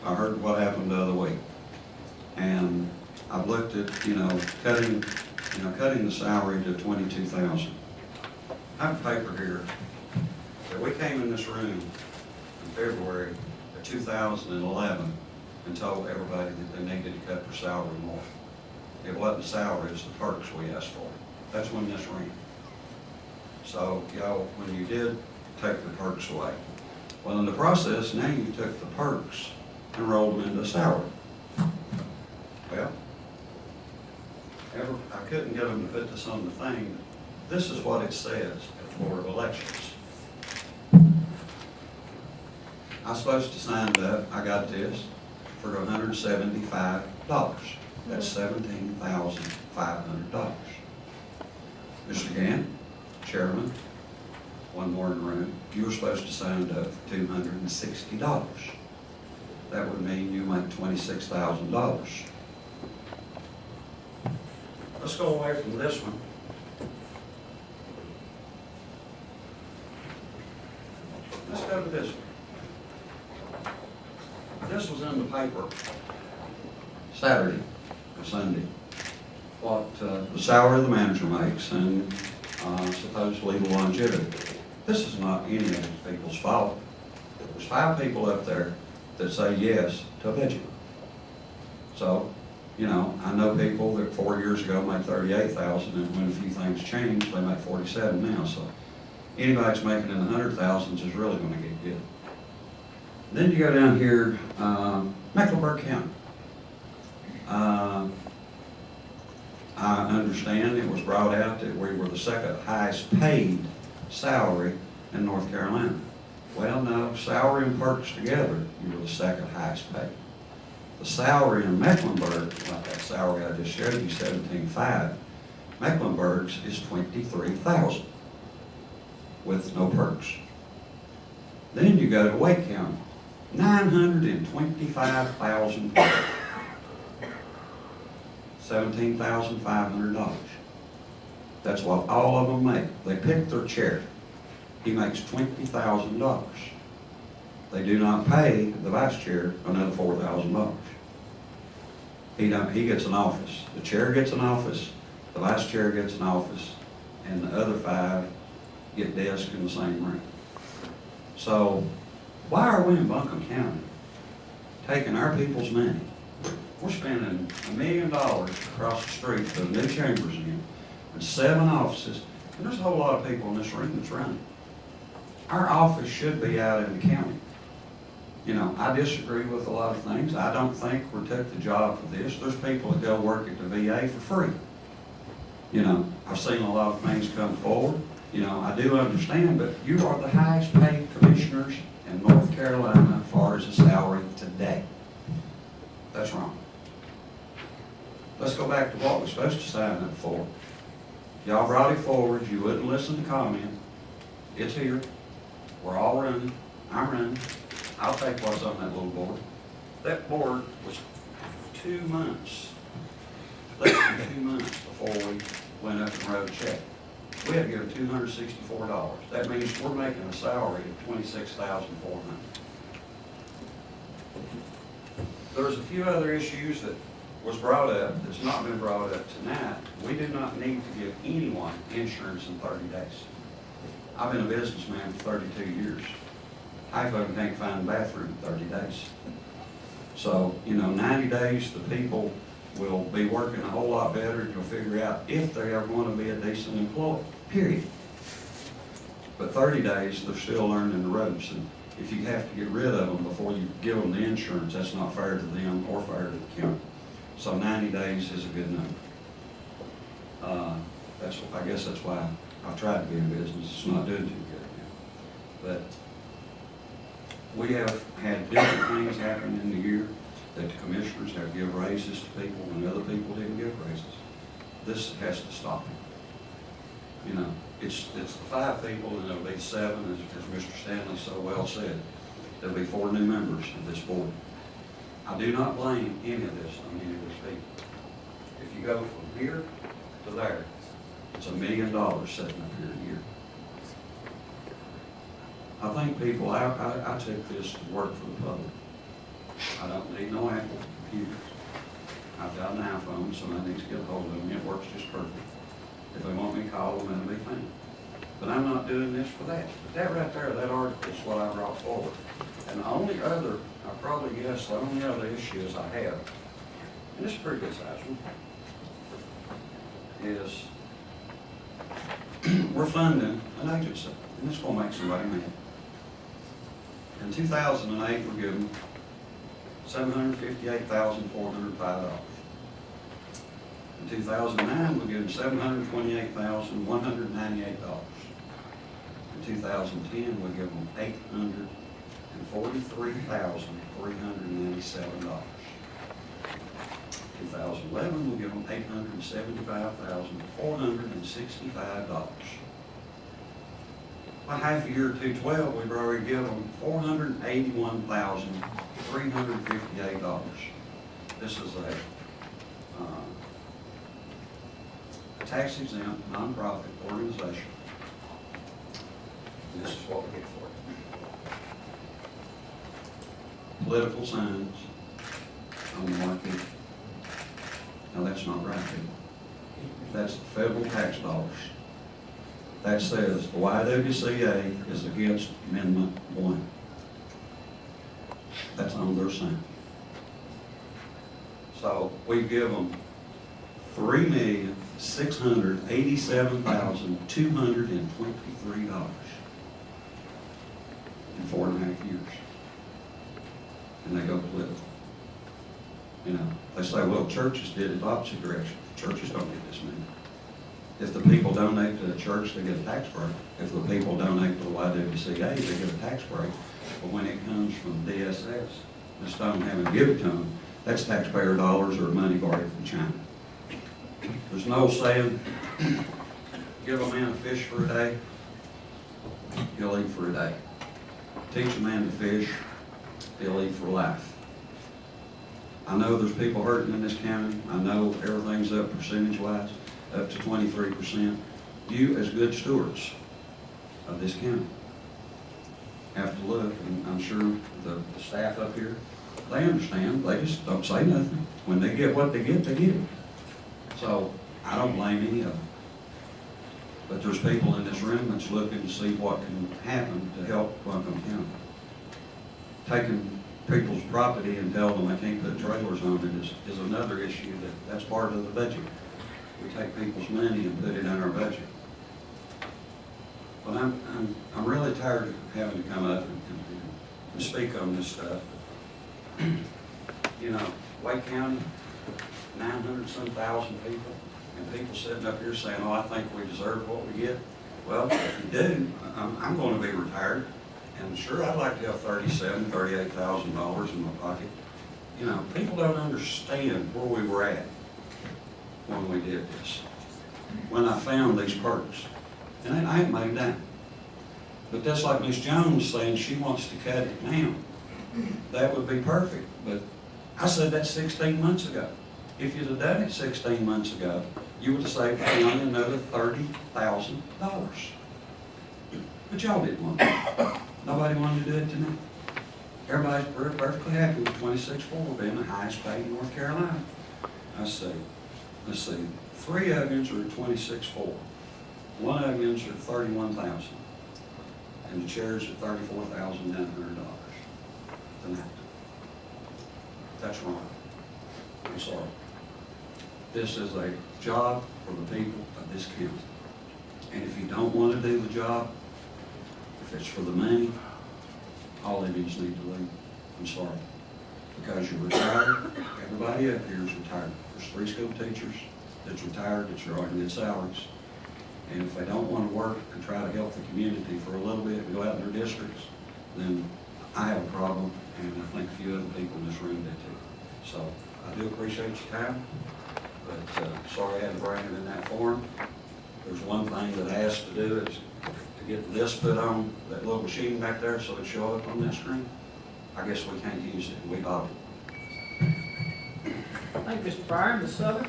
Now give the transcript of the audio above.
I heard what happened the other week. And I've looked at, cutting the salary to $22,000. I have a paper here that we came in this room in February of 2011 and told everybody that they needed to cut their salary more. It wasn't salary, it's the perks we asked for. That's when this ran. So, when you did take the perks away, well, in the process, now you took the perks and rolled them into salary. Well, I couldn't get them to put this on the thing. This is what it says at Board of Elections. I was supposed to sign up, I got this, for $175. That's $17,500. Mr. Gann, Chairman, one more in the room, you were supposed to sign up for $260. That would mean you make $26,000. Let's go away from this one. Let's go to this one. This was in the paper Saturday or Sunday, what the salary of the manager makes and supposedly the longevity. This is not any of these people's fault. There's 5 people up there that say yes to a budget. So, I know people that 4 years ago made $38,000, and when a few things changed, they make $47 now. So anybody that's making in the 100,000s is really going to get good. Then you go down here, Mecklenburg County. I understand it was brought out that we were the second highest paid salary in North Carolina. Well, no, salary and perks together, you were the second highest paid. The salary in Mecklenburg, like that salary I just showed you, $17,500, Mecklenburg's is $23,000 with no perks. Then you go to Wake County, $925,000, $17,500. That's what all of them make. They pick their chair. He makes $20,000. They do not pay the vice chair another $4,000. He gets an office. The chair gets an office, the vice chair gets an office, and the other 5 get desks in the same room. So, why are we in Buncombe County taking our people's money? We're spending $1 million across the street to put new chambers in, and 7 offices, and there's a whole lot of people in this room that's running. Our office should be out in the county. I disagree with a lot of things. I don't think we took the job for this. There's people that go work at the VA for free. I've seen a lot of things come forward. I do understand, but you are the highest paid commissioners in North Carolina as far as the salary today. That's wrong. Let's go back to what we're supposed to sign up for. Y'all brought it forward. You wouldn't listen to comment. It's here. We're all running. I'm running. I'll take what's on that little board. That board was 2 months, less than 2 months before we went up and wrote a check. We had to give them $264. That means we're making a salary of $26,400. There's a few other issues that was brought up that's not been brought up tonight. We do not need to give anyone insurance in 30 days. I've been a businessman for 32 years. Half of them can't find a bathroom in 30 days. So, 90 days, the people will be working a whole lot better, and you'll figure out if they are going to be a decent employee, period. But 30 days, they're still learning the ropes, and if you have to get rid of them before you give them the insurance, that's not fair to them or fair to the county. So 90 days is a good number. I guess that's why I've tried to be in business. It's not doing too good now. But we have had different things happen in the year that the commissioners have given raises to people when other people didn't give raises. This has to stop. It's the 5 people, and there'll be 7, as Mr. Stanley so well said. There'll be 4 new members of this board. I do not blame any of this on any of these people. If you go from here to there, it's $1 million sitting up here a year. I think people, I took this to work for the public. I don't need no Apple computers. I've got an iPhone, so I need to get a hold of them. It works just perfect. If they want me to call them, that'll be fine. But I'm not doing this for that. But that right there, that article is what I brought forward. And the only other, I probably guess, the only other issues I have, and it's a pretty good size one, is we're funding an agency, and it's gonna make somebody mad. In 2008, we're given $758,405. In 2009, we're given $728,198. In 2010, we're given $843,397. 2011, we give them $875,465. By half year 212, we've already given them $481,358. This is a tax-exempt, nonprofit organization. And this is what we get for it. Political signs on the market. Now, that's not right, people. That's federal tax dollars. That says the YWCA is against Amendment 1. That's on their sign. So we give them $3,687,223 in 4.5 years. And they go political. You know, they say, well, churches did it the opposite direction. Churches don't get this money. If the people donate to the church, they get a tax break. If the people donate to the YWCA, they get a tax break. But when it comes from DSS, the stone having give it to them, that's taxpayer dollars or money borrowed from China. There's no saying, give a man a fish for a day, he'll eat for a day. Teach a man to fish, he'll eat for life. I know there's people hurting in this county. I know everything's up percentage-wise, up to 23%. You, as good stewards of this county, have to look, and I'm sure the staff up here, they understand. They just don't say nothing. When they get what they get it. So I don't blame any of them. But there's people in this room that's looking to see what can happen to help Buncombe County. Taking people's property and tell them they can't put trailers on it is another issue that's part of the budget. We take people's money and put it in our budget. But I'm really tired of having to come up and speak on this stuff. You know, Wake County, 900-some thousand people, and people sitting up here saying, oh, I think we deserve what we get. Well, if you do, I'm going to be retired. And sure, I'd like to have $37,000, $38,000 in my pocket. You know, people don't understand where we were at when we did this. When I found these perks. And I ain't made that. But that's like Ms. Jones saying she wants to cut it now. That would be perfect. But I said that 16 months ago. If you'd have done it 16 months ago, you would have saved only another $30,000. But y'all didn't want it. Nobody wanted to do it tonight. Everybody's perfectly happy with 26.4 being the highest paid in North Carolina. Let's see. 3 onions are at 26.4. 1 onions are at $31,000. And the chairs at $34,900 tonight. That's wrong. I'm sorry. This is a job for the people of this county. And if you don't want to do the job, if it's for the money, all of you need to leave. I'm sorry. Because you're retired. Everybody up here is retired. There's 3 school teachers that's retired that's already good salaries. And if they don't want to work and try to help the community for a little bit and go out in their districts, then I have a problem, and I think a few other people in this room do too. So I do appreciate your time, but sorry I had to bring it in that form. There's one thing that I asked to do is to get this put on that little machine back there so it show up on that screen. I guess we can't use it, we bought it. Thank you, Mr. Bryan. Ms. Southern?